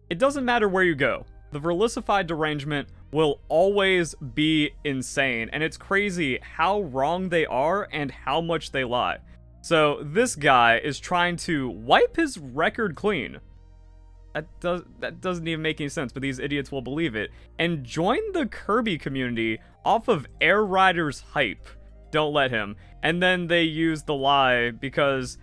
It doesn't matter where you go. The Verlisify derangement will always be insane, and it's crazy how wrong they are and how much they lie. So this guy is trying to wipe his record clean. That doesn't even make any sense, but these idiots will believe it, and join the Kirby community off of Air Riders hype. Don't let him. And then they use the lie because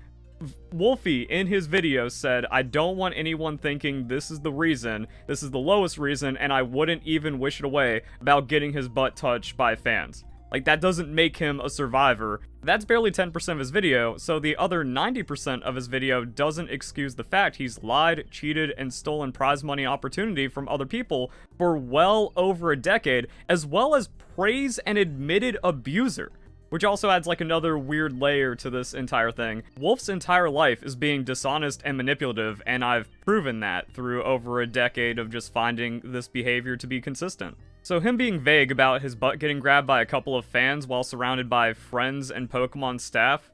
Wolfie in his video said, I don't want anyone thinking this is the reason, this is the lowest reason, and I wouldn't even wish it away about getting his butt touched by fans. Like, that doesn't make him a survivor. That's barely 10% of his video, so the other 90% of his video doesn't excuse the fact he's lied, cheated, and stolen prize money opportunity from other people for well over a decade, as well as praise an admitted abuser. Which also adds like another weird layer to this entire thing. Wolf's entire life is being dishonest and manipulative, and I've proven that through over a decade of just finding this behavior to be consistent. So him being vague about his butt getting grabbed by a couple of fans while surrounded by friends and Pokemon staff,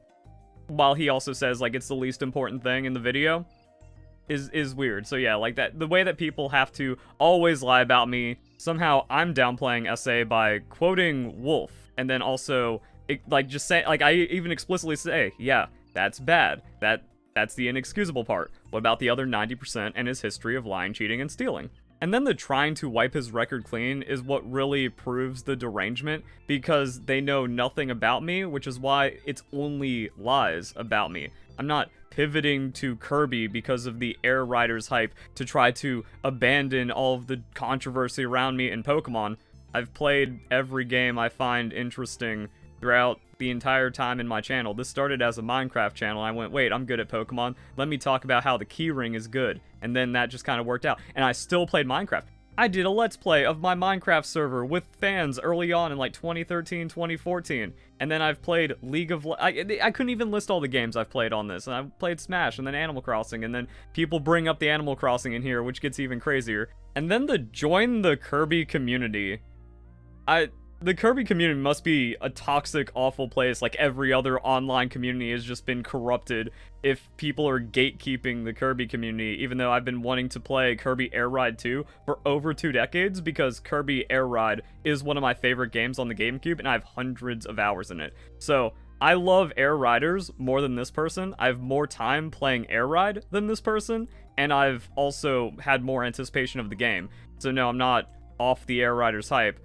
while he also says like it's the least important thing in the video, is weird. So yeah, like that, the way that people have to always lie about me, somehow I'm downplaying SA by quoting Wolf, and then also like just say, like I even explicitly say, yeah, that's bad. That's the inexcusable part. What about the other 90% and his history of lying, cheating, and stealing? And then the trying to wipe his record clean is what really proves the derangement, because they know nothing about me, which is why it's only lies about me. I'm not pivoting to Kirby because of the Air Riders hype to try to abandon all of the controversy around me in Pokemon. I've played every game I find interesting throughout the entire time in my channel. This started as a Minecraft channel. I went, wait, I'm good at Pokemon. Let me talk about how the keyring is good. And then that just kind of worked out. And I still played Minecraft. I did a Let's Play of my Minecraft server with fans early on in like 2013, 2014. And then I've played League of I couldn't even list all the games I've played on this. And I've played Smash and then Animal Crossing. And then people bring up the Animal Crossing in here, which gets even crazier. And then the join the Kirby community. The Kirby community must be a toxic, awful place, like every other online community has just been corrupted if people are gatekeeping the Kirby community, even though I've been wanting to play Kirby Air Ride 2 for over 2 decades, because Kirby Air Ride is one of my favorite games on the GameCube, and I have hundreds of hours in it. So, I love Air Riders more than this person. I have more time playing Air Ride than this person, and I've also had more anticipation of the game. So no, I'm not off the Air Riders hype.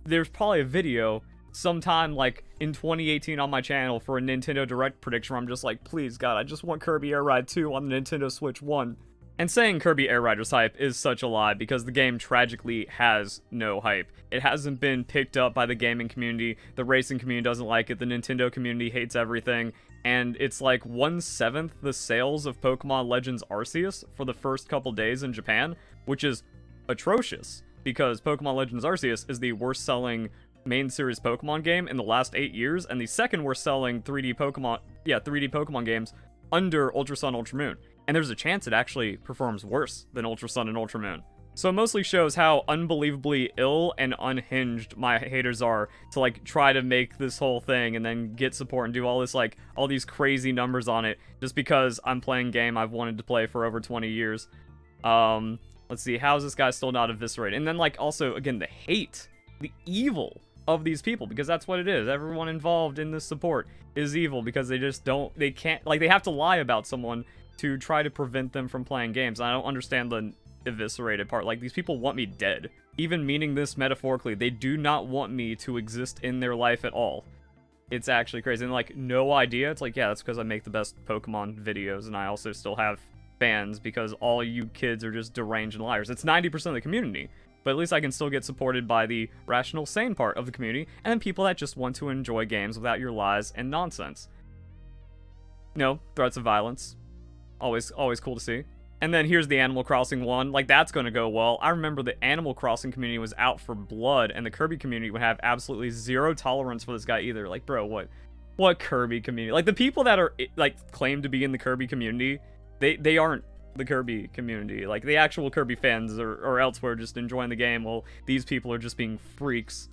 There's probably a video sometime like in 2018 on my channel for a Nintendo Direct prediction where I'm just like, please God, I just want Kirby Air Ride 2 on the Nintendo Switch 1. And saying Kirby Air Riders hype is such a lie because the game tragically has no hype. It hasn't been picked up by the gaming community, the racing community doesn't like it, the Nintendo community hates everything, and it's like 1/7 the sales of Pokemon Legends Arceus for the first couple days in Japan, which is atrocious. Because Pokemon Legends Arceus is the worst selling main series Pokemon game in the last 8 years, and the second worst selling 3D Pokemon games under Ultra Sun, Ultra Moon. And there's a chance it actually performs worse than Ultra Sun and Ultra Moon. So it mostly shows how unbelievably ill and unhinged my haters are to like try to make this whole thing and then get support and do all this like all these crazy numbers on it just because I'm playing a game I've wanted to play for over 20 years. Let's see, how is this guy still not eviscerated? And then, like, also, again, the hate, the evil of these people, because that's what it is. Everyone involved in this support is evil because they just don't, they can't, like, they have to lie about someone to try to prevent them from playing games. And I don't understand the eviscerated part. Like, these people want me dead. Even meaning this metaphorically, they do not want me to exist in their life at all. It's actually crazy. And, like, no idea. It's like, yeah, that's because I make the best Pokemon videos, and I also still have fans because all you kids are just deranged and liars. It's 90% of the community, but at least I can still get supported by the rational, sane part of the community, and then people that just want to enjoy games without your lies and nonsense. No, threats of violence. Always cool to see. And then here's the Animal Crossing one. Like, that's gonna go well. I remember the Animal Crossing community was out for blood, and the Kirby community would have absolutely zero tolerance for this guy either. Like, bro, what Kirby community? Like, the people that are, like, claim to be in the Kirby community, They aren't the Kirby community. Like, the actual Kirby fans or elsewhere just enjoying the game, while these people are just being freaks.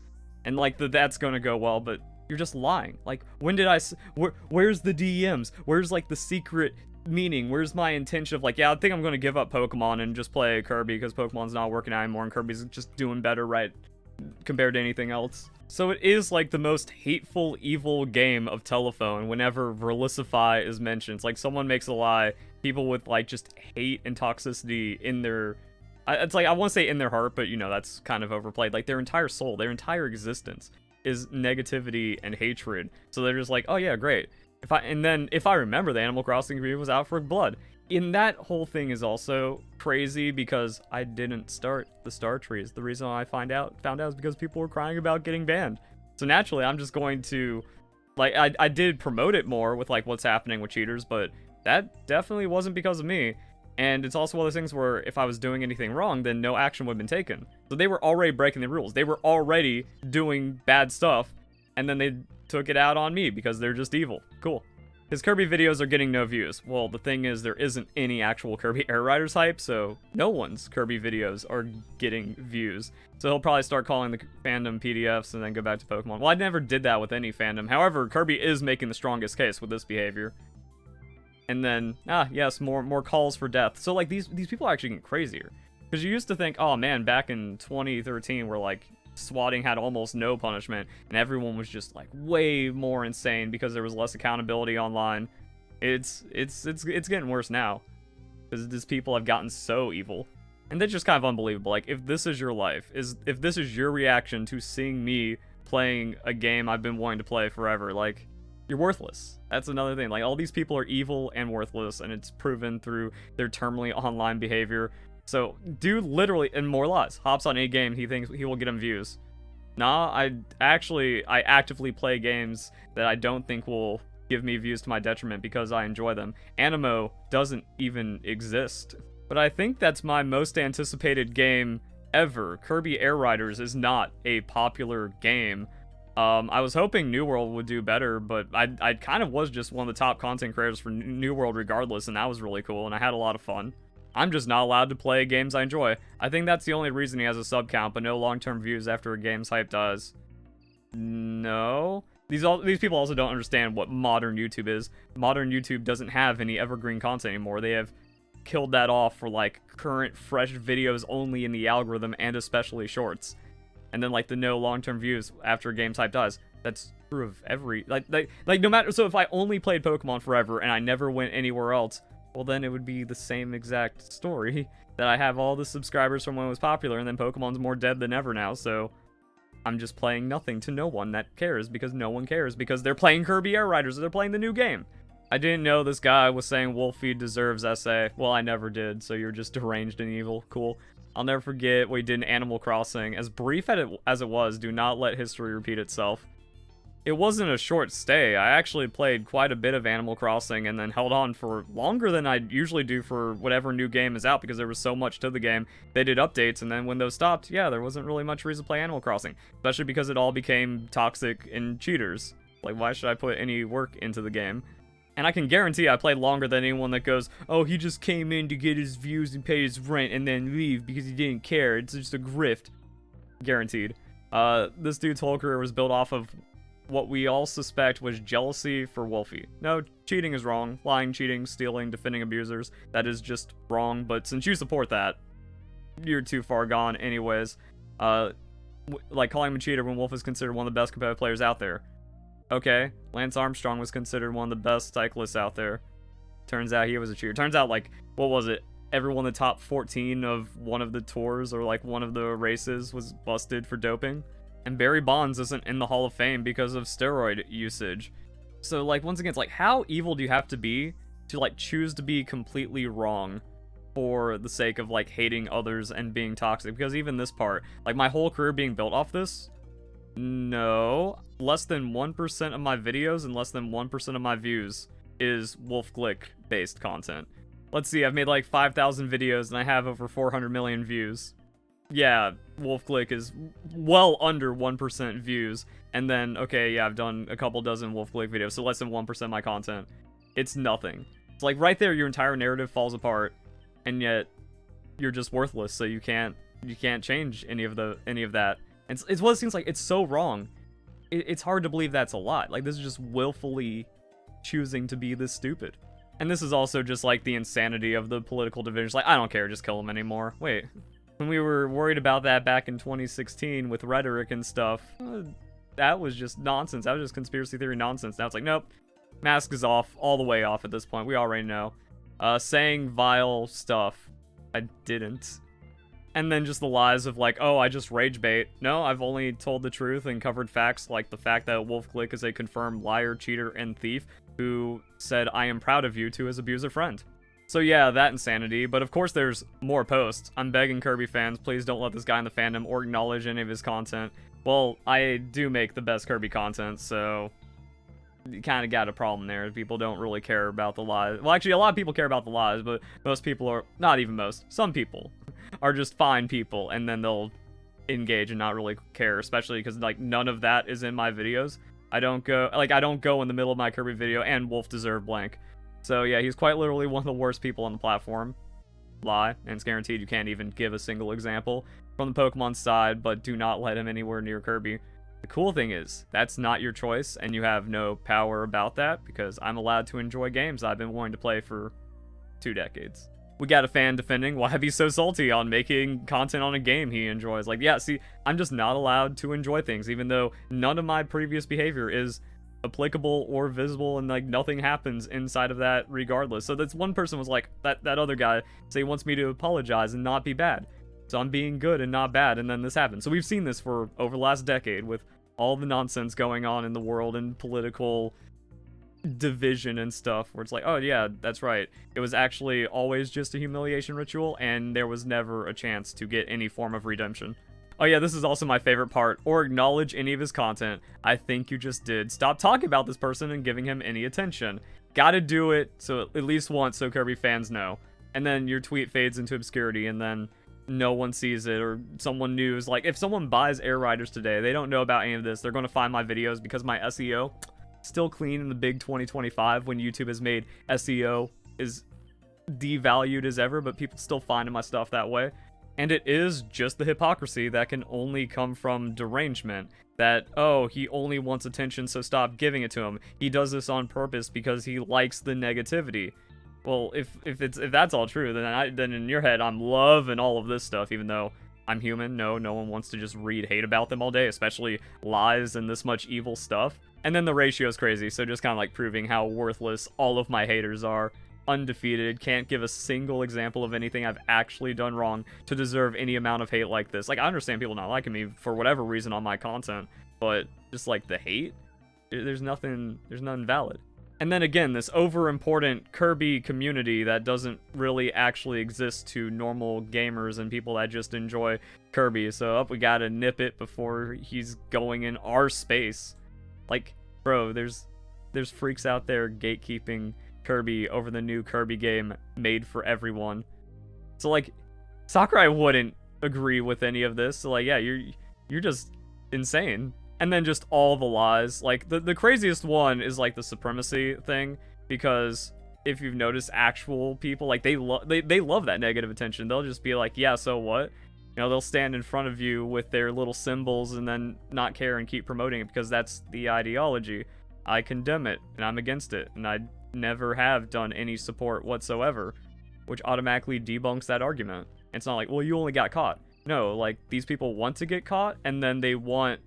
And, like, that's gonna go well, but you're just lying. Like, when did where's the DMs? Where's, like, the secret meaning? Where's my intention of like, yeah, I think I'm going to give up Pokemon and just play Kirby because Pokemon's not working out anymore and Kirby's just doing better, right, compared to anything else. So it is like the most hateful, evil game of telephone whenever Verlisify is mentioned. It's like someone makes a lie, people with like just hate and toxicity in their... It's like, I want to say in their heart, but you know, that's kind of overplayed. Like their entire soul, their entire existence is negativity and hatred. So they're just like, oh yeah, great. If I remember, the Animal Crossing review was out for blood. In that whole thing is also crazy because I didn't start the Star Trees. The reason I found out is because people were crying about getting banned. So naturally, I'm just going to, like, I did promote it more with like what's happening with cheaters, but that definitely wasn't because of me. And it's also one of those things where if I was doing anything wrong, then no action would have been taken. So they were already breaking the rules. They were already doing bad stuff, and then they took it out on me because they're just evil. Cool. His Kirby videos are getting no views. Well, the thing is, there isn't any actual Kirby Air Riders hype, so no one's Kirby videos are getting views. So he'll probably start calling the fandom PDFs and then go back to Pokemon. Well, I never did that with any fandom. However, Kirby is making the strongest case with this behavior. And then, yes, more calls for death. So, like, these people are actually getting crazier. Because you used to think, oh, man, back in 2013, where, like, swatting had almost no punishment, and everyone was just, like, way more insane because there was less accountability online. It's getting worse now. Because these people have gotten so evil. And that's just kind of unbelievable. Like, if this is your life, if this is your reaction to seeing me playing a game I've been wanting to play forever, like... you're worthless. That's another thing. Like, all these people are evil and worthless, and it's proven through their terminally online behavior. So, dude literally, and more lies, hops on a game, he thinks he will get him views. Nah, I actively play games that I don't think will give me views to my detriment because I enjoy them. Animo doesn't even exist. But I think that's my most anticipated game ever. Kirby Air Riders is not a popular game. I was hoping New World would do better, but I kind of was just one of the top content creators for New World regardless, and that was really cool, and I had a lot of fun. I'm just not allowed to play games I enjoy. I think that's the only reason he has a sub count, but no long-term views after a game's hype dies. No? These people also don't understand what modern YouTube is. Modern YouTube doesn't have any evergreen content anymore. They have killed that off for, like, current, fresh videos only in the algorithm, and especially shorts. And then, like, the no long-term views after a game type dies. That's true of every... Like, no matter... So if I only played Pokemon forever and I never went anywhere else, well, then it would be the same exact story. That I have all the subscribers from when it was popular, and then Pokemon's more dead than ever now, so... I'm just playing nothing to no one that cares, because no one cares, because they're playing Kirby Air Riders, or they're playing the new game. I didn't know this guy was saying Wolfie deserves SA. Well, I never did, so you're just deranged and evil. Cool. I'll never forget what he did in Animal Crossing. As brief as it was, do not let history repeat itself. It wasn't a short stay. I actually played quite a bit of Animal Crossing and then held on for longer than I usually do for whatever new game is out because there was so much to the game. They did updates, and then when those stopped, yeah, there wasn't really much reason to play Animal Crossing. Especially because it all became toxic and cheaters. Like, why should I put any work into the game? And I can guarantee I played longer than anyone that goes, oh, he just came in to get his views and pay his rent and then leave because he didn't care. It's just a grift. Guaranteed. This dude's whole career was built off of what we all suspect was jealousy for Wolfie. No, cheating is wrong. Lying, cheating, stealing, defending abusers. That is just wrong, but since you support that, you're too far gone anyways. Like calling him a cheater when Wolf is considered one of the best competitive players out there. Okay, Lance Armstrong was considered one of the best cyclists out there. Turns out he was a cheater. Turns out, like, what was it? Everyone in the top 14 of one of the tours or, like, one of the races was busted for doping. And Barry Bonds isn't in the Hall of Fame because of steroid usage. So, like, once again, it's like, how evil do you have to be to, like, choose to be completely wrong for the sake of, like, hating others and being toxic? Because even this part, like, my whole career being built off this? No. Less than 1% of my videos and less than 1% of my views is Wolf Glick based content. Let's see, I've made like 5,000 videos and I have over 400 million views. Yeah, Wolf Glick is well under 1% views. And then, okay, yeah, I've done a couple dozen Wolf Glick videos, so less than 1% of my content. It's nothing. It's like right there, your entire narrative falls apart, and yet you're just worthless, so you can't change any of that. It's what it seems like. It's so wrong. It's hard to believe that's a lot. Like, this is just willfully choosing to be this stupid. And this is also just like the insanity of the political divisions. Like, I don't care, just kill him anymore. Wait, when we were worried about that back in 2016 with rhetoric and stuff, that was just nonsense. That was just conspiracy theory nonsense. Now it's like, nope, mask is off, all the way off at this point. We already know. Saying vile stuff. I didn't. And then just the lies of like, oh, I just rage bait. No, I've only told the truth and covered facts like the fact that Wolf Glick is a confirmed liar, cheater, and thief who said, I am proud of you to his abusive friend. So yeah, that insanity, but of course there's more posts. I'm begging Kirby fans, please don't let this guy in the fandom or acknowledge any of his content. Well, I do make the best Kirby content, so you kind of got a problem there. People don't really care about the lies. Well, actually, a lot of people care about the lies, but most people are, not even most, some people are just fine people, and then they'll engage and not really care, especially because, like, none of that is in my videos. I don't go in the middle of my Kirby video, and Wolf deserved blank. So yeah, he's quite literally one of the worst people on the platform. Lie, and it's guaranteed you can't even give a single example from the Pokemon side, but do not let him anywhere near Kirby. The cool thing is, that's not your choice, and you have no power about that, because I'm allowed to enjoy games I've been wanting to play for 2 decades. We got a fan defending why he's so salty on making content on a game he enjoys. Like, yeah, see, I'm just not allowed to enjoy things, even though none of my previous behavior is applicable or visible, and like nothing happens inside of that regardless. So that's one person was like, that other guy, say he wants me to apologize and not be bad. So I'm being good and not bad, and then this happens. So we've seen this for over the last decade with all the nonsense going on in the world and political division and stuff, where it's like, oh yeah, that's right, it was actually always just a humiliation ritual, and there was never a chance to get any form of redemption. Oh yeah, this is also my favorite part, or acknowledge any of his content. I think you just did. Stop talking about this person and giving him any attention. Gotta do it, so at least once, so Kirby fans know. And then your tweet fades into obscurity, and then no one sees it, or someone new is like, if someone buys Air Riders today, they don't know about any of this, they're gonna find my videos because my SEO still clean in the big 2025 when YouTube has made SEO as devalued as ever, but people still finding my stuff that way. And it is just the hypocrisy that can only come from derangement. That, oh, he only wants attention, so stop giving it to him. He does this on purpose because he likes the negativity. Well, if that's all true, then in your head, I'm loving all of this stuff, even though I'm human. No one wants to just read hate about them all day, especially lies and this much evil stuff. And then the ratio is crazy, so just kind of like proving how worthless all of my haters are. Undefeated, can't give a single example of anything I've actually done wrong to deserve any amount of hate like this. Like, I understand people not liking me for whatever reason on my content, but just like the hate, there's nothing valid. And then again, this over-important Kirby community that doesn't really actually exist to normal gamers and people that just enjoy Kirby. So we gotta nip it before he's going in our space. Like, bro, there's freaks out there gatekeeping Kirby over the new Kirby game made for everyone. So like, Sakurai wouldn't agree with any of this. So like, yeah, you're just insane. And then just all the lies. Like, the craziest one is like the supremacy thing, because if you've noticed, actual people, like, they love that negative attention. They'll just be like, yeah, so what? You know, they'll stand in front of you with their little symbols and then not care and keep promoting it because that's the ideology. I condemn it, and I'm against it, and I never have done any support whatsoever, which automatically debunks that argument. It's not like, well, you only got caught. No, like, these people want to get caught, and then they want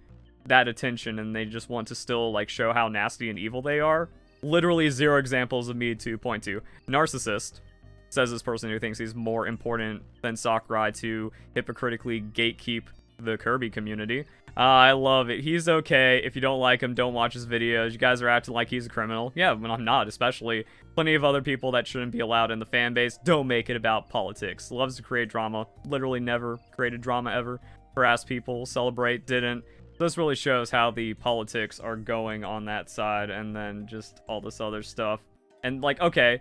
that attention, and they just want to still, like, show how nasty and evil they are. Literally 0 examples of me to point to. Narcissist, says this person who thinks he's more important than Sakurai to hypocritically gatekeep the Kirby community. I love it. He's okay. If you don't like him, don't watch his videos. You guys are acting like he's a criminal. Yeah, but I'm not, especially. Plenty of other people that shouldn't be allowed in the fan base. Don't make it about politics. Loves to create drama. Literally never created drama ever. Harass people, celebrate, didn't. This really shows how the politics are going on that side, and then just all this other stuff. And like, okay,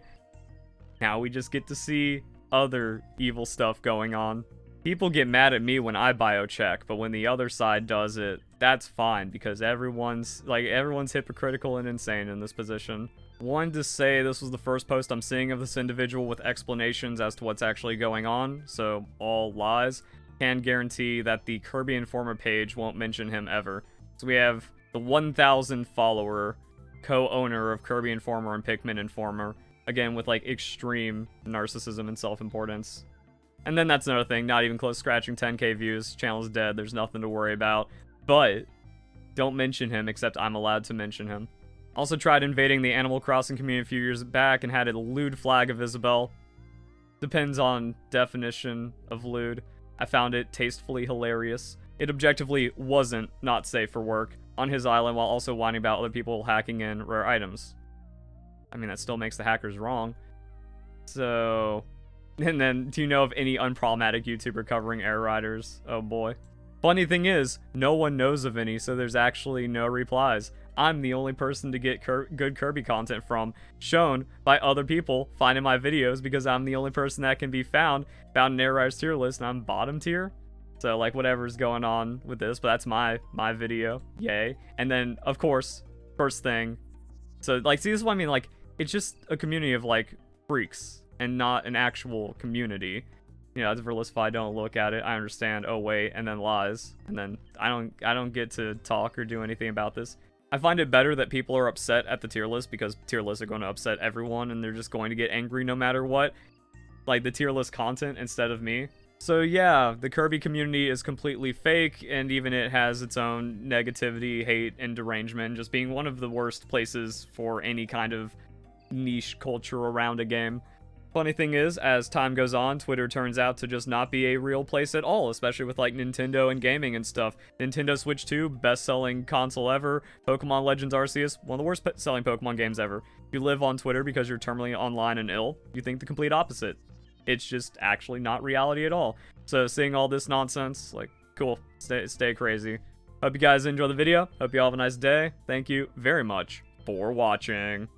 now we just get to see other evil stuff going on. People get mad at me when I biocheck, but when the other side does it, that's fine, because everyone's hypocritical and insane in this position. Wanted to say this was the first post I'm seeing of this individual with explanations as to what's actually going on, so all lies. Can guarantee that the Kirby Informer page won't mention him ever. So we have the 1,000 follower co-owner of Kirby Informer and Pikmin Informer Again, with like extreme narcissism and self-importance. And then that's another thing, not even close scratching 10k views, channel's dead, there's nothing to worry about. But don't mention him, except I'm allowed to mention him. Also tried invading the Animal Crossing community a few years back and had a lewd flag of Isabelle. Depends on definition of lewd. I found it tastefully hilarious. It objectively wasn't not safe for work on his island while also whining about other people hacking in rare items. I mean, that still makes the hackers wrong. So, and then, do you know of any unproblematic YouTuber covering Air Riders? Oh boy. Funny thing is, no one knows of any, so there's actually no replies. I'm the only person to get good Kirby content from, shown by other people finding my videos because I'm the only person that can be found in Air Riders tier list, and I'm bottom tier. So, like, whatever's going on with this, but that's my video. Yay. And then, of course, first thing. So, like, see, this is what I mean, like, it's just a community of, like, freaks and not an actual community. You know, as Verlisify, don't look at it. I understand. Oh, wait, and then lies. And then I don't get to talk or do anything about this. I find it better that people are upset at the tier list because tier lists are going to upset everyone and they're just going to get angry no matter what. Like the tier list content instead of me. So yeah, the Kirby community is completely fake, and even it has its own negativity, hate, and derangement, just being one of the worst places for any kind of niche culture around a game. Funny thing is, as time goes on, Twitter turns out to just not be a real place at all, especially with like Nintendo and gaming and stuff. Nintendo Switch 2, best-selling console ever. Pokemon Legends Arceus, one of the worst-selling Pokemon games ever. If you live on Twitter because you're terminally online and ill, you think the complete opposite. It's just actually not reality at all. So seeing all this nonsense, like, cool, stay crazy. Hope you guys enjoy the video. Hope you all have a nice day. Thank you very much for watching.